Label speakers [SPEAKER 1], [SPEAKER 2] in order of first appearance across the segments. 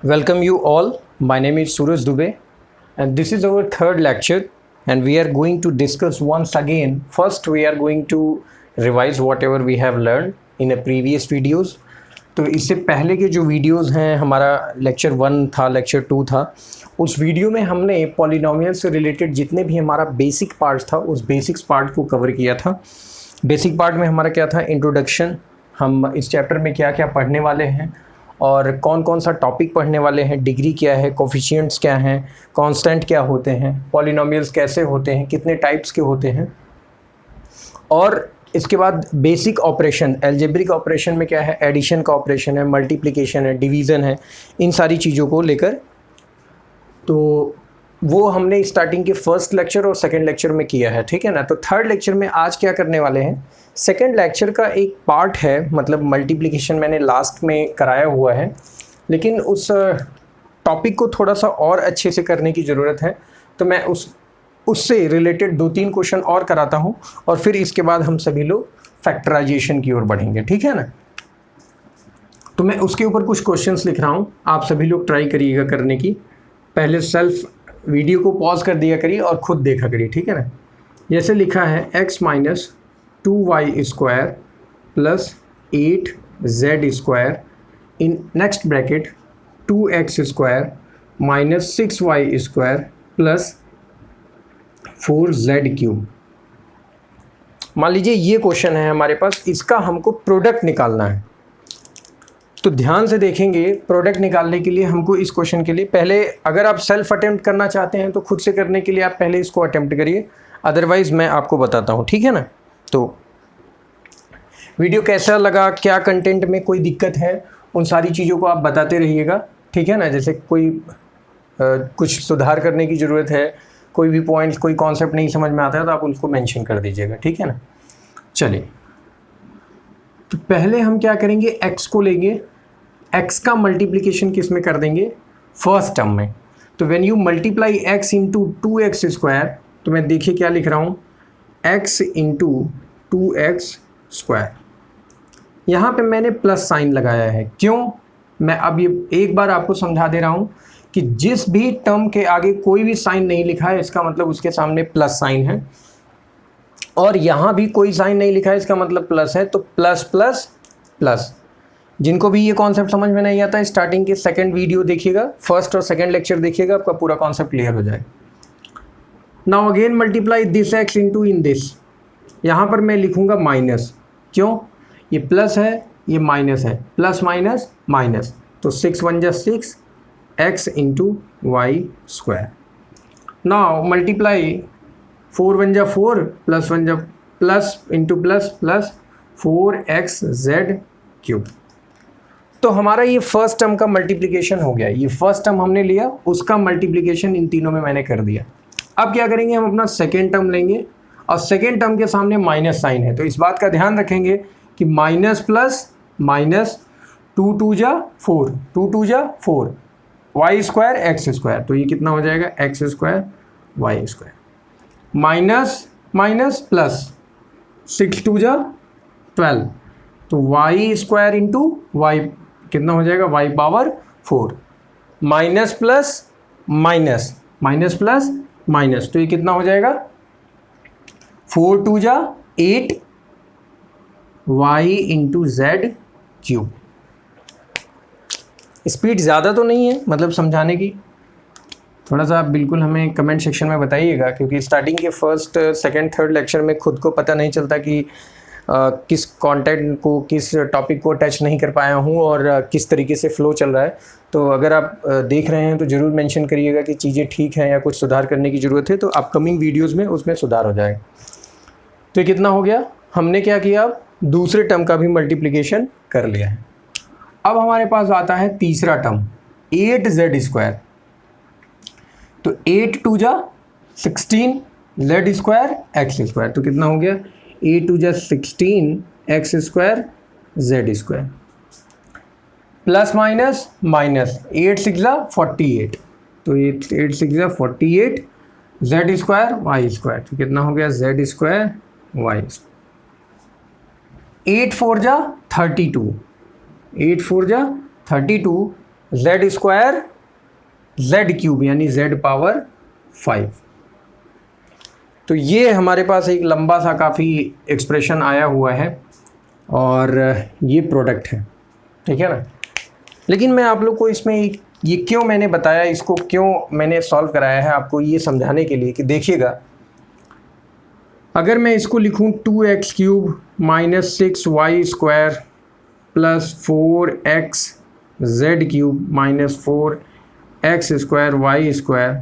[SPEAKER 1] Welcome you all. My name is Suraj Dubey, and this is our third lecture. And we are going to discuss once again. First, we are going to revise whatever we have learned in a previous videos. तो इससे पहले के जो videos हैं, हमारा lecture 1 था, lecture 2 था, उस वीडियो में हमने पॉलिनोमियल से रिलेटेड जितने भी हमारा बेसिक पार्ट था, उस बेसिक्स पार्ट को कवर किया था. बेसिक पार्ट में हमारा क्या था, इंट्रोडक्शन, हम इस चैप्टर में क्या क्या पढ़ने वाले हैं और कौन कौन सा टॉपिक पढ़ने वाले हैं, डिग्री क्या है, कोफिशिएंट्स क्या हैं, कांस्टेंट क्या होते हैं, पॉलिनोमियल्स कैसे होते हैं, कितने टाइप्स के होते हैं, और इसके बाद बेसिक ऑपरेशन, अलजेब्रिक ऑपरेशन में क्या है, एडिशन का ऑपरेशन है, मल्टीप्लिकेशन है, डिवीज़न है, इन सारी चीज़ों को लेकर. तो वो हमने स्टार्टिंग के फर्स्ट लेक्चर और सेकंड लेक्चर में किया है, ठीक है ना. तो थर्ड लेक्चर में आज क्या करने वाले हैं, सेकंड लेक्चर का एक पार्ट है, मतलब मल्टीप्लिकेशन मैंने लास्ट में कराया हुआ है, लेकिन उस टॉपिक को थोड़ा सा और अच्छे से करने की ज़रूरत है. तो मैं उससे रिलेटेड 2-3 क्वेश्चन और कराता हूँ और फिर इसके बाद हम सभी लोग फैक्टराइजेशन की ओर बढ़ेंगे, ठीक है ना. तो मैं उसके ऊपर कुछ क्वेश्चंस लिख रहा हूँ, आप सभी लोग ट्राई करिएगा करने की. पहले सेल्फ वीडियो को पॉज कर दिया करिए और ख़ुद देखा करिए, ठीक है ना. जैसे लिखा है x minus 2y square plus 8z square in next bracket 2x square minus 6y square plus 4z cube. मान लीजिए ये क्वेश्चन है हमारे पास, इसका हमको प्रोडक्ट निकालना है. तो ध्यान से देखेंगे, प्रोडक्ट निकालने के लिए हमको इस क्वेश्चन के लिए पहले, अगर आप सेल्फ अटेम्प्ट करना चाहते हैं तो खुद से करने के लिए आप पहले इसको अटेम्प्ट करिए, अदरवाइज़ मैं आपको बताता हूँ, ठीक है ना. तो वीडियो कैसा लगा, क्या कंटेंट में कोई दिक्कत है, उन सारी चीज़ों को आप बताते रहिएगा, ठीक है ना. जैसे कोई कुछ सुधार करने की ज़रूरत है, कोई भी पॉइंट, कोई कॉन्सेप्ट नहीं समझ में आता है तो आप उसको मेंशन कर दीजिएगा, ठीक है ना. चलिए, तो पहले हम क्या करेंगे, x को लेंगे, x का मल्टीप्लिकेशन किस में कर देंगे, फर्स्ट टर्म में. तो when you multiply x into 2x square, तो मैं देखिए क्या लिख रहा हूँ, x इंटू 2x स्क्वायर. यहाँ पे मैंने प्लस साइन लगाया है, क्यों, मैं अब ये एक बार आपको समझा दे रहा हूँ कि जिस भी टर्म के आगे कोई भी साइन नहीं लिखा है, इसका मतलब उसके सामने प्लस साइन है, और यहाँ भी कोई साइन नहीं लिखा है, इसका मतलब प्लस है. तो प्लस प्लस प्लस. जिनको भी ये कॉन्सेप्ट समझ में नहीं आता है, स्टार्टिंग के सेकंड वीडियो देखिएगा, फर्स्ट और सेकंड लेक्चर देखिएगा, आपका पूरा कॉन्सेप्ट क्लियर हो जाएगा. Now again multiply this x into in this. यहाँ पर मैं लिखूँगा माइनस, क्यों, ये प्लस है, ये माइनस है, प्लस माइनस माइनस. तो 6 1 जा 6 x into y square. Now multiply 4 1 जा 4 प्लस 1 जा plus into plus plus 4xz cube. तो हमारा ये फर्स्ट टर्म का मल्टीप्लिकेशन हो गया. ये फर्स्ट टर्म हमने लिया, उसका मल्टीप्लिकेशन इन तीनों में मैंने कर दिया. अब क्या करेंगे, हम अपना सेकेंड टर्म लेंगे और सेकेंड टर्म के सामने माइनस साइन है, तो इस बात का ध्यान रखेंगे कि माइनस प्लस माइनस 2 2 जा 4 2 2 जा 4 वाई स्क्वायर एक्स स्क्वायर. तो ये कितना हो जाएगा, x square y square minus minus plus 6 2 जा 12. तो वाई स्क्वायर इंटू वाई कितना हो जाएगा, y power 4 minus plus minus minus plus minus. तो ये कितना हो जाएगा, 4 2 जा 8 y into z cube. Speed ज़्यादा तो नहीं है, मतलब समझाने की, थोड़ा सा आप बिल्कुल हमें कमेंट सेक्शन में बताइएगा, क्योंकि स्टार्टिंग के फर्स्ट सेकंड थर्ड लेक्चर में खुद को पता नहीं चलता कि किस कंटेंट को, किस टॉपिक को टच नहीं कर पाया हूँ और किस तरीके से फ़्लो चल रहा है. तो अगर आप देख रहे हैं तो ज़रूर मेंशन करिएगा कि चीज़ें ठीक हैं या कुछ सुधार करने की ज़रूरत है, तो अपकमिंग वीडियोस में उसमें सुधार हो जाएगा. तो ये कितना हो गया, हमने क्या किया, दूसरे टर्म का भी मल्टीप्लिकेशन कर लिया है. अब हमारे पास आता है तीसरा टर्म 8z स्क्वायर. तो 8 2 जा 16 z स्क्वायर एक्स स्क्वायर. तो कितना हो गया, 8 2 जा 16 x square z square plus minus minus 8 6 जा 48. तो 8 6 जा 48 जेड स्क्वायर वाई स्क्वायर. तो कितना हो गया, जेड स्क्वायर वाई. 8 4 जा 32 8 4 जा 32 जेड स्क्वायर जेड क्यूब यानी जेड पावर 5। तो ये हमारे पास एक लंबा सा काफ़ी एक्सप्रेशन आया हुआ है और ये प्रोडक्ट है, ठीक है ना। लेकिन मैं आप लोग को इसमें ये क्यों मैंने बताया, इसको क्यों मैंने सॉल्व कराया है, आपको ये समझाने के लिए कि देखिएगा, अगर मैं इसको लिखूं 2x cube minus 6y square plus 4x z cube minus 4x square y square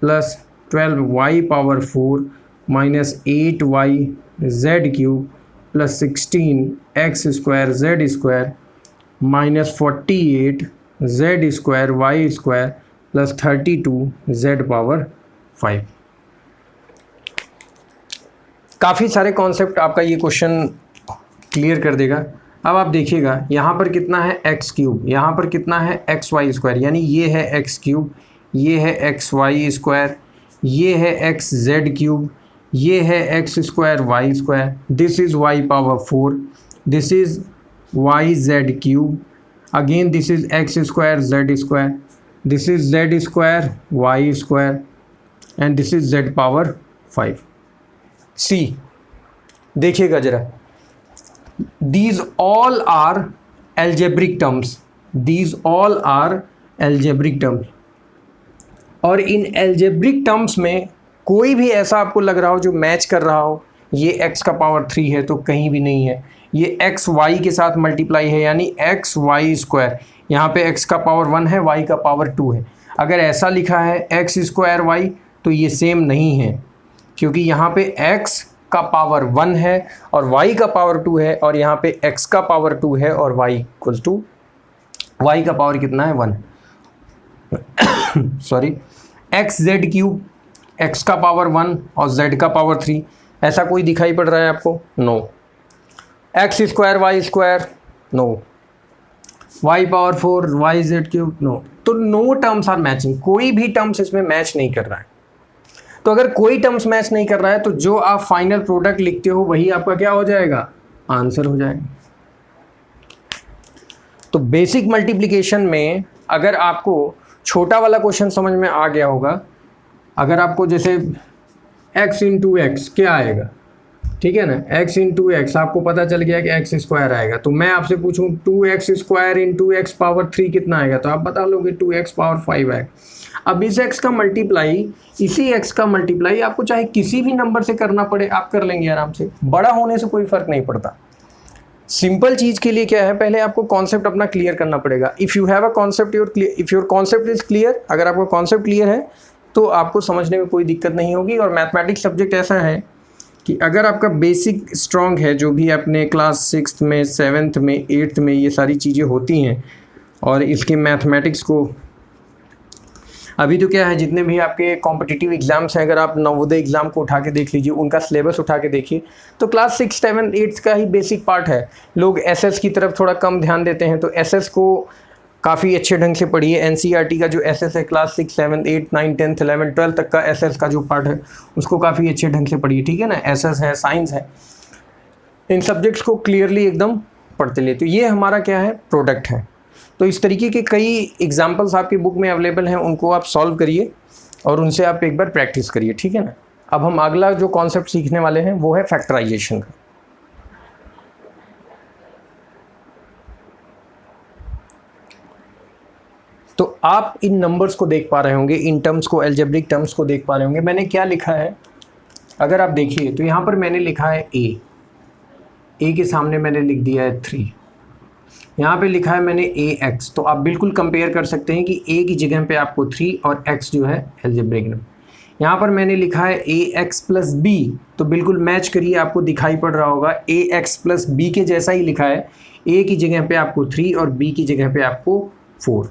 [SPEAKER 1] plus 12y power 4 minus 8y z cube plus 16x square z square minus 48 z square y square plus 32 z power 5। काफ़ी सारे concept आपका ये question clear कर देगा। अब आप देखिएगा यहाँ पर कितना है एक्स क्यूब, यहाँ पर कितना है एक्स वाई स्क्वायर, यानी ये है एक्स क्यूब, ये है एक्स वाई स्क्वायर, ये है एक्स जेड क्यूब, ये है x square y square, this is y power 4, this is y z cube, again this is x square z square, this is z square y square and this is z power 5। See देखिएगा ज़रा, these all are algebraic terms, these all are algebraic terms। और इन algebraic terms में कोई भी ऐसा आपको लग रहा हो जो मैच कर रहा हो, ये x का पावर 3 है तो कहीं भी नहीं है, ये x y के साथ मल्टीप्लाई है यानी एक्स वाई स्क्वायर, यहाँ पे x का पावर 1 है, y का पावर 2 है। अगर ऐसा लिखा है x स्क्वायर y तो ये सेम नहीं है, क्योंकि यहाँ पे x का पावर 1 है और y का पावर 2 है, और यहाँ पे x का पावर 2 है और y इक्वल टू y का पावर कितना है 1 sorry, x Z cube, x का पावर 1 और z का पावर 3, ऐसा कोई दिखाई पड़ रहा है आपको? No. X square y square, no. y power 4 y z cube, no. तो नो टर्म्स आर मैचिंग, कोई भी टर्म्स इसमें मैच नहीं कर रहा है। तो अगर कोई टर्म्स मैच नहीं कर रहा है तो जो आप फाइनल प्रोडक्ट लिखते हो वही आपका क्या हो जाएगा? आंसर हो जाएगा। तो बेसिक मल्टीप्लिकेशन में अगर आपको छोटा वाला क्वेश्चन समझ में आ गया होगा, अगर आपको जैसे x इंटू एक्स क्या आएगा, ठीक है ना, x इंटू एक्स आपको पता चल गया कि एक्स स्क्वायर आएगा, तो मैं आपसे पूछूं 2x square into x power 3 कितना आएगा, तो आप बता लोगे 2x पावर 5 आएगा। अब इस x का मल्टीप्लाई इसी x का मल्टीप्लाई आपको चाहे किसी भी नंबर से करना पड़े, आप कर लेंगे आराम से, बड़ा होने से कोई फ़र्क नहीं पड़ता। सिंपल चीज़ के लिए क्या है, पहले आपको कॉन्सेप्ट अपना क्लियर करना पड़ेगा। If you have a concept if your concept is clear, अगर आपका कॉन्सेप्ट क्लियर है तो आपको समझने में कोई दिक्कत नहीं होगी। और मैथमेटिक्स सब्जेक्ट ऐसा है कि अगर आपका बेसिक स्ट्रॉन्ग है, जो भी आपने क्लास 6th में 7th में 8th में ये सारी चीज़ें होती हैं, और इसके मैथमेटिक्स को अभी तो क्या है, जितने भी आपके कॉम्पिटिटिव एग्ज़ाम्स हैं, अगर आप नवोदय एग्ज़ाम को उठा के देख लीजिए, उनका सिलेबस उठा के देखिए, तो क्लास 6, 7, 8 का ही बेसिक पार्ट है। लोग एसएस की तरफ थोड़ा कम ध्यान देते हैं, तो एसएस को काफ़ी अच्छे ढंग से पढ़िए। एनसीईआरटी का जो एसएस है क्लास 6, 7, 8, 9, 10, 11, 12 तक का एसएस का जो पार्ट है उसको काफ़ी अच्छे ढंग से पढ़िए, ठीक है ना। एसएस है, साइंस है, इन सब्जेक्ट्स को क्लियरली एकदम पढ़ते लिए। तो ये हमारा क्या है, प्रोडक्ट है। तो इस तरीके के कई एग्जाम्पल्स आपकी बुक में अवेलेबल हैं, उनको आप सॉल्व करिए और उनसे आप एक बार प्रैक्टिस करिए, ठीक है ना। अब हम अगला जो कॉन्सेप्ट सीखने वाले हैं वो है फैक्टराइजेशन का। तो आप इन नंबर्स को देख पा रहे होंगे, इन टर्म्स को, अलजेब्रिक टर्म्स को देख पा रहे होंगे। मैंने क्या लिखा है, अगर आप देखिए तो यहाँ पर मैंने लिखा है ए के सामने मैंने लिख दिया है 3, यहाँ पे लिखा है मैंने ax। तो आप बिल्कुल कंपेयर कर सकते हैं कि a की जगह पे आपको 3 और x जो है अलजेब्रिक नंबर। यहाँ पर मैंने लिखा है ax प्लस b, तो बिल्कुल मैच करिए, आपको दिखाई पड़ रहा होगा ax प्लस b के जैसा ही लिखा है। a की जगह पे आपको 3 और b की जगह पे आपको 4।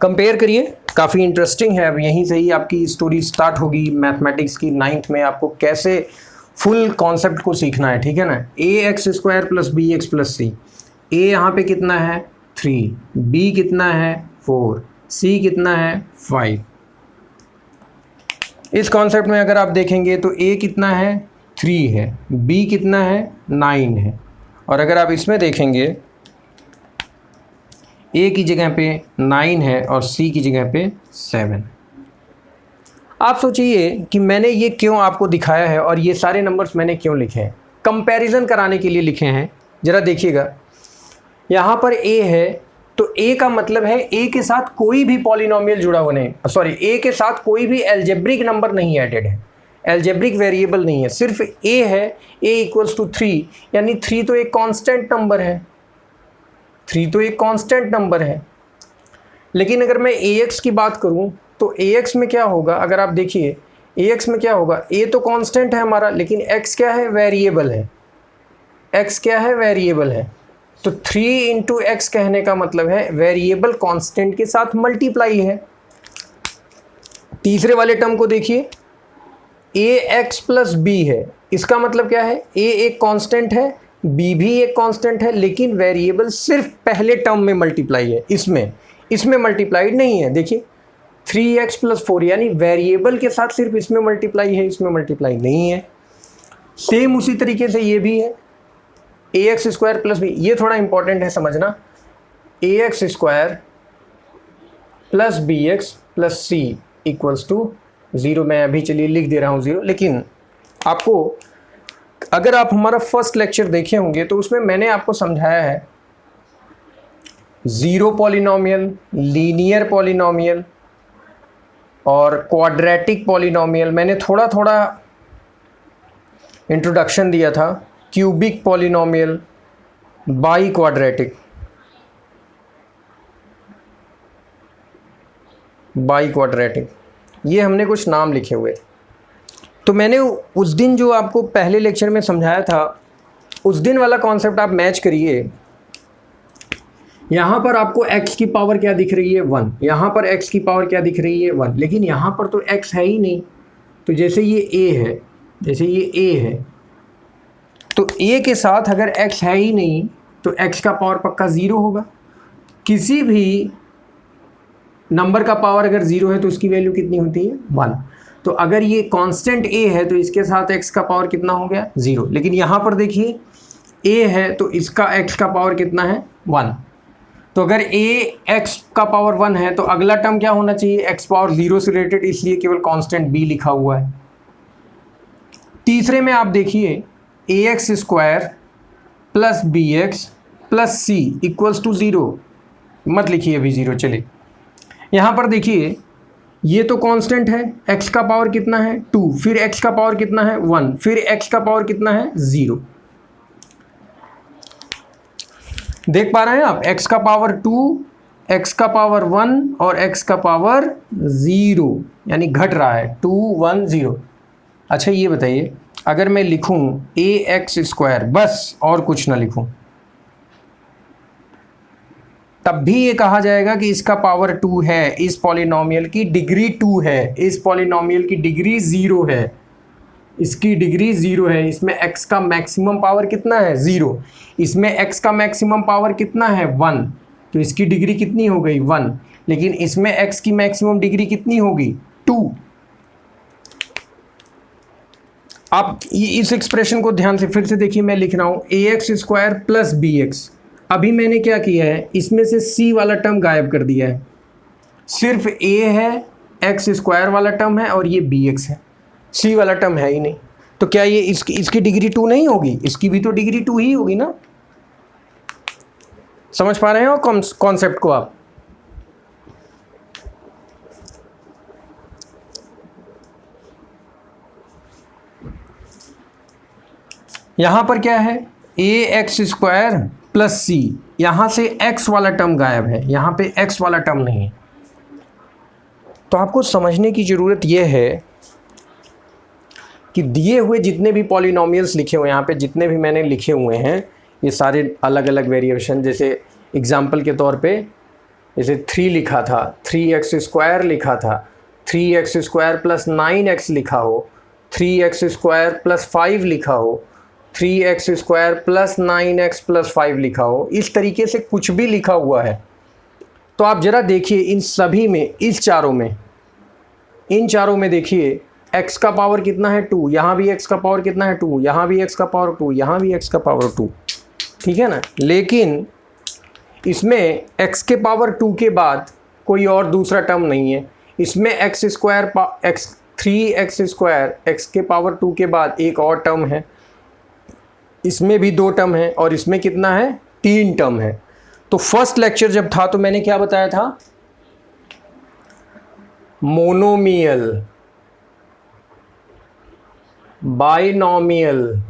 [SPEAKER 1] कंपेयर करिए, काफ़ी इंटरेस्टिंग है। अब यहीं से ही आपकी स्टोरी स्टार्ट होगी मैथमेटिक्स की 9th में, आपको कैसे फुल कॉन्सेप्ट को सीखना है, ठीक है ना। ax square plus bx plus c, a यहाँ पे कितना है 3, b कितना है 4, c कितना है 5। इस कॉन्सेप्ट में अगर आप देखेंगे तो a कितना है 3 है, b कितना है 9 है, और अगर आप इसमें देखेंगे ए की जगह पे 9 है और सी की जगह पे 7। आप सोचिए कि मैंने ये क्यों आपको दिखाया है और ये सारे नंबर्स मैंने क्यों लिखे हैं। कंपैरिजन कराने के लिए लिखे हैं। ज़रा देखिएगा, यहाँ पर ए है तो ए का मतलब है ए के साथ कोई भी पॉलिनोमियल जुड़ा हुआ नहीं, सॉरी ए के साथ कोई भी एल्जेब्रिक नंबर नहीं ऐडेड है, एल्जेब्रिक वेरिएबल नहीं है, सिर्फ ए है। ए इक्वल्स टू 3, यानी 3 तो एक कांस्टेंट नंबर है, 3 तो एक कांस्टेंट नंबर है। लेकिन अगर मैं ax की बात करूं तो ax में क्या होगा, अगर आप देखिए ax में क्या होगा, a तो कांस्टेंट है हमारा, लेकिन x क्या है, वेरिएबल है। x क्या है, वेरिएबल है। तो 3 इंटू एक्स कहने का मतलब है वेरिएबल कांस्टेंट के साथ मल्टीप्लाई है। तीसरे वाले टर्म को देखिए, ax प्लस बी है, इसका मतलब क्या है, a एक कांस्टेंट है, b भी एक कांस्टेंट है, लेकिन वेरिएबल सिर्फ पहले टर्म में मल्टीप्लाई है, इसमें मल्टीप्लाइड नहीं है। देखिए 3x प्लस 4, यानी वेरिएबल के साथ सिर्फ इसमें मल्टीप्लाई है, इसमें मल्टीप्लाई नहीं है। सेम उसी तरीके से ये भी है, ax स्क्वायर प्लस बी, ये थोड़ा इंपॉर्टेंट है समझना, ax square plus b x plus c equals to 0। मैं अभी चलिए लिख दे रहा हूँ 0, लेकिन आपको अगर आप हमारा फर्स्ट लेक्चर देखे होंगे तो उसमें मैंने आपको समझाया है ज़ीरो पॉलिनोमियल, लीनियर पॉलिनोमियल और क्वाड्रेटिक पॉलिनोमियल। मैंने थोड़ा थोड़ा इंट्रोडक्शन दिया था, क्यूबिक पॉलिनोमियल, बाई क्वाड्रेटिक, ये हमने कुछ नाम लिखे हुए। तो मैंने उस दिन जो आपको पहले लेक्चर में समझाया था, उस दिन वाला कॉन्सेप्ट आप मैच करिए। यहाँ पर आपको x की पावर क्या दिख रही है, 1, यहाँ पर x की पावर क्या दिख रही है, 1, लेकिन यहाँ पर तो x है ही नहीं। तो जैसे ये a है, तो a के साथ अगर x है ही नहीं तो x का पावर पक्का 0 होगा। किसी भी नंबर का पावर अगर 0 है तो उसकी वैल्यू कितनी होती है, 1। तो अगर ये कांस्टेंट a है तो इसके साथ x का पावर कितना हो गया, 0। लेकिन यहाँ पर देखिए a है तो इसका x का पावर कितना है, 1। तो अगर a x का पावर 1 है तो अगला टर्म क्या होना चाहिए, x पावर 0 से रिलेटेड, इसलिए केवल कांस्टेंट b लिखा हुआ है। तीसरे में आप देखिए ax square plus b x plus c equals to 0, मत लिखिए अभी 0, चलिए यहाँ पर देखिए ये तो कांस्टेंट है, x का पावर कितना है, 2, फिर x का पावर कितना है, 1, फिर x का पावर कितना है, 0। देख पा रहे हैं आप, x का पावर 2, x का पावर 1 और x का पावर 0, यानी घट रहा है, 2 1 0। अच्छा ये बताइए, अगर मैं लिखूं ax स्क्वायर बस और कुछ ना लिखूं, तब भी ये कहा जाएगा कि इसका पावर 2 है, इस पॉलिनोमियल की डिग्री 2 है, इस पॉलिनोमियल की डिग्री 0 है, इसकी डिग्री 0 है। इसमें x का मैक्सिमम पावर कितना है, 0, इसमें x का मैक्सिमम पावर कितना है, 1, तो इसकी डिग्री कितनी हो गई, 1। लेकिन इसमें x की मैक्सिमम डिग्री कितनी होगी, 2। आप इस एक्सप्रेशन को ध्यान से फिर से देखिए, मैं लिख रहा हूँ ax square plus b x. अभी मैंने क्या किया है, इसमें से c वाला टर्म गायब कर दिया है, सिर्फ a है, x स्क्वायर वाला टर्म है और ये bx है, c वाला टर्म है ही नहीं। तो क्या ये इसकी डिग्री 2 नहीं होगी, इसकी भी तो डिग्री 2 ही होगी ना। समझ पा रहे हो कॉन्सेप्ट को आप। यहां पर क्या है, ax स्क्वायर प्लस सी, यहाँ से x वाला टर्म गायब है, यहाँ पे x वाला टर्म नहीं है। तो आपको समझने की ज़रूरत यह है कि दिए हुए जितने भी पॉलिनोमियल्स लिखे हुए हैं यहाँ पे, जितने भी मैंने लिखे हुए हैं, ये सारे अलग अलग वेरिएशन, जैसे एग्जाम्पल के तौर पे जैसे 3 लिखा था, 3x स्क्वायर लिखा था, 3x स्क्वायर प्लस 9x लिखा हो, 3x स्क्वायर प्लस 5 लिखा हो, 3x square plus 9x plus 5 लिखा हो, इस तरीके से कुछ भी लिखा हुआ है। तो आप ज़रा देखिए इन सभी में, इन चारों में देखिए x का पावर कितना है, 2, यहाँ भी x का पावर कितना है, 2, यहाँ भी x का पावर 2, यहाँ भी x का पावर 2, ठीक है ना। लेकिन इसमें x के पावर 2 के बाद कोई और दूसरा टर्म नहीं है। इसमें x square 3x square x के पावर 2 के बाद एक और टर्म है, इसमें भी 2 टर्म है और इसमें कितना है, 3 टर्म है। तो फर्स्ट लेक्चर जब था तो मैंने क्या बताया था, मोनोमियल, बाइनोमियल,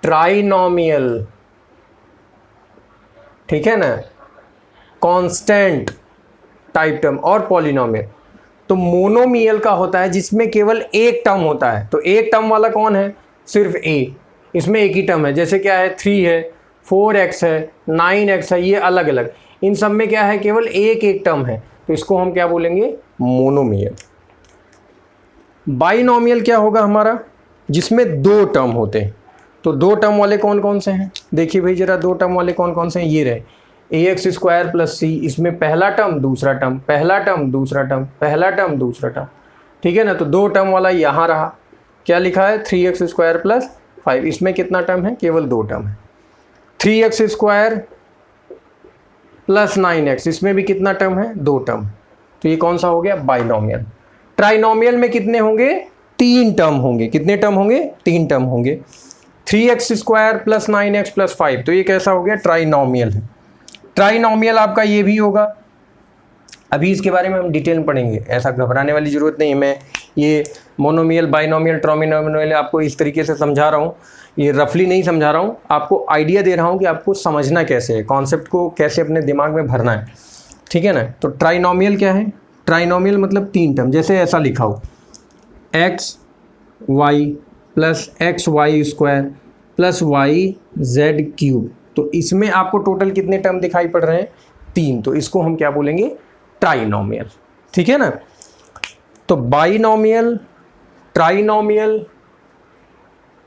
[SPEAKER 1] ट्राइनोमियल, ठीक है ना, कांस्टेंट टाइप टर्म और पॉलिनोमियल। तो मोनोमियल का होता है जिसमें केवल एक टर्म होता है। तो एक टर्म वाला कौन है, सिर्फ a, इसमें एक ही टर्म है। जैसे क्या है, 3 है, 4x है, 9x है, ये अलग अलग, इन सब में क्या है, केवल एक टर्म है। तो इसको हम क्या बोलेंगे, मोनोमियल। बाइनोमियल क्या होगा हमारा, जिसमें 2 टर्म होते हैं। तो 2 टर्म वाले कौन कौन से हैं, देखिए भाई जरा 2 टर्म वाले कौन कौन से हैं, ये रहे ax स्क्वायर प्लस c, इसमें पहला टर्म दूसरा टर्म, पहला टर्म दूसरा टर्म, पहला टर्म दूसरा टर्म, ठीक है ना। तो 2 टर्म वाला यहाँ रहा, क्या लिखा है, 3x स्क्वायर प्लस 5, इसमें कितना टर्म है, केवल 2 टर्म है। 3x स्क्वायर प्लस 9x, इसमें भी कितना टर्म है, 2 टर्म। तो ये कौन सा हो गया, बाइनोमियल। ट्राइनोमियल में कितने होंगे, 3 टर्म होंगे। कितने टर्म होंगे, 3 टर्म होंगे। 3x square plus 9x plus 5, तो ये कैसा हो गया, ट्राइनोमियल है। ट्राइनोमियल आपका ये भी होगा, अभी इसके बारे में हम डिटेल में पढ़ेंगे, ऐसा घबराने वाली ज़रूरत नहीं है। मैं ये मोनोमियल, बाइनोमियल, ट्राइनोमियल आपको इस तरीके से समझा रहा हूँ, ये रफली नहीं समझा रहा हूँ, आपको आइडिया दे रहा हूँ कि आपको समझना कैसे है, कॉन्सेप्ट को कैसे अपने दिमाग में भरना है, ठीक है ना। तो ट्राइनोमियल क्या है, ट्राइनोमियल मतलब 3 टर्म, जैसे ऐसा लिखा हो, x y plus x y square plus y z cube. तो इसमें आपको टोटल कितने टर्म दिखाई पड़ रहे हैं, 3। तो इसको हम क्या बोलेंगे, ट्राइनोमियल, ठीक है ना। तो बाइनोमियल, ट्राइनोमियल,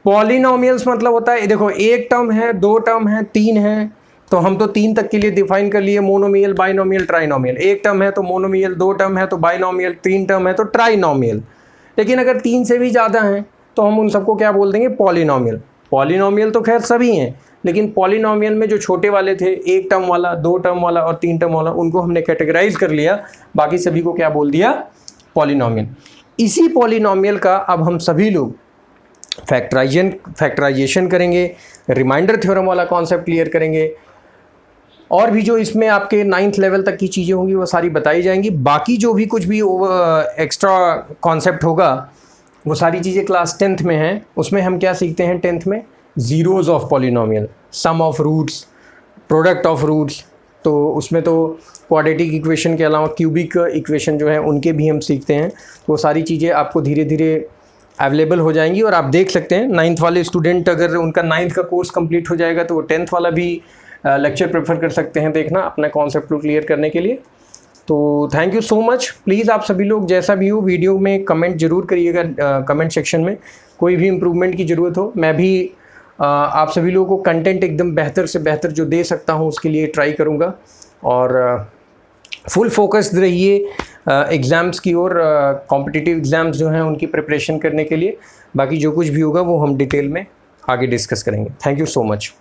[SPEAKER 1] पॉलिनोमियल्स मतलब होता है, देखो एक टर्म है, 2 टर्म है, 3 है, तो हम तो 3 तक के लिए डिफाइन कर लिए, मोनोमियल, बाइनोमियल, ट्राइनोमियल। एक टर्म है तो मोनोमियल, 2 टर्म है तो बाइनोमियल, 3 टर्म है तो ट्राइनोमियल। लेकिन अगर 3 से भी ज़्यादा हैं तो हम उन सबको क्या बोल देंगे, पॉलिनोमियल। पॉलिनोमियल तो खैर सभी हैं, लेकिन पॉलिनोमियल में जो छोटे वाले थे, 1 टर्म वाला, 2 टर्म वाला और 3 टर्म वाला, उनको हमने कैटेगराइज कर लिया, बाकी सभी को क्या बोल दिया, पॉलिनोमियल। इसी पॉलिनोमियल का अब हम सभी लोग फैक्टराइजेशन करेंगे, रिमाइंडर थ्योरम वाला कॉन्सेप्ट क्लियर करेंगे, और भी जो इसमें आपके 9th लेवल तक की चीज़ें होंगी वो सारी बताई जाएंगी। बाकी जो भी कुछ भी एक्स्ट्रा कॉन्सेप्ट होगा वो सारी चीज़ें क्लास 10th में हैं। उसमें हम क्या सीखते हैं 10th में, zeros of polynomial, sum of roots, product of roots. तो उसमें तो क्वाड्रेटिक इक्वेशन के अलावा क्यूबिक इक्वेशन जो है उनके भी हम सीखते हैं। तो वो सारी चीज़ें आपको धीरे धीरे अवेलेबल हो जाएंगी और आप देख सकते हैं 9th वाले स्टूडेंट अगर उनका 9th का कोर्स कंप्लीट हो जाएगा तो वो 10th वाला भी लेक्चर प्रेफर कर सकते हैं देखना अपना कॉन्सेप्ट को क्लियर करने के लिए। तो thank you so much. Please आप सभी लोग जैसा भी हो वीडियो में कमेंट ज़रूर करिएगा, कमेंट सेक्शन में कोई भी इम्प्रूवमेंट की ज़रूरत हो। मैं भी आप सभी लोगों को कंटेंट एकदम बेहतर से बेहतर जो दे सकता हूँ उसके लिए ट्राई करूँगा। और फुल फोकस्ड रहिए एग्ज़ाम्स की ओर, कॉम्पिटिटिव एग्ज़ाम्स जो हैं उनकी प्रिपरेशन करने के लिए। बाकी जो कुछ भी होगा वो हम डिटेल में आगे डिस्कस करेंगे। Thank you so much.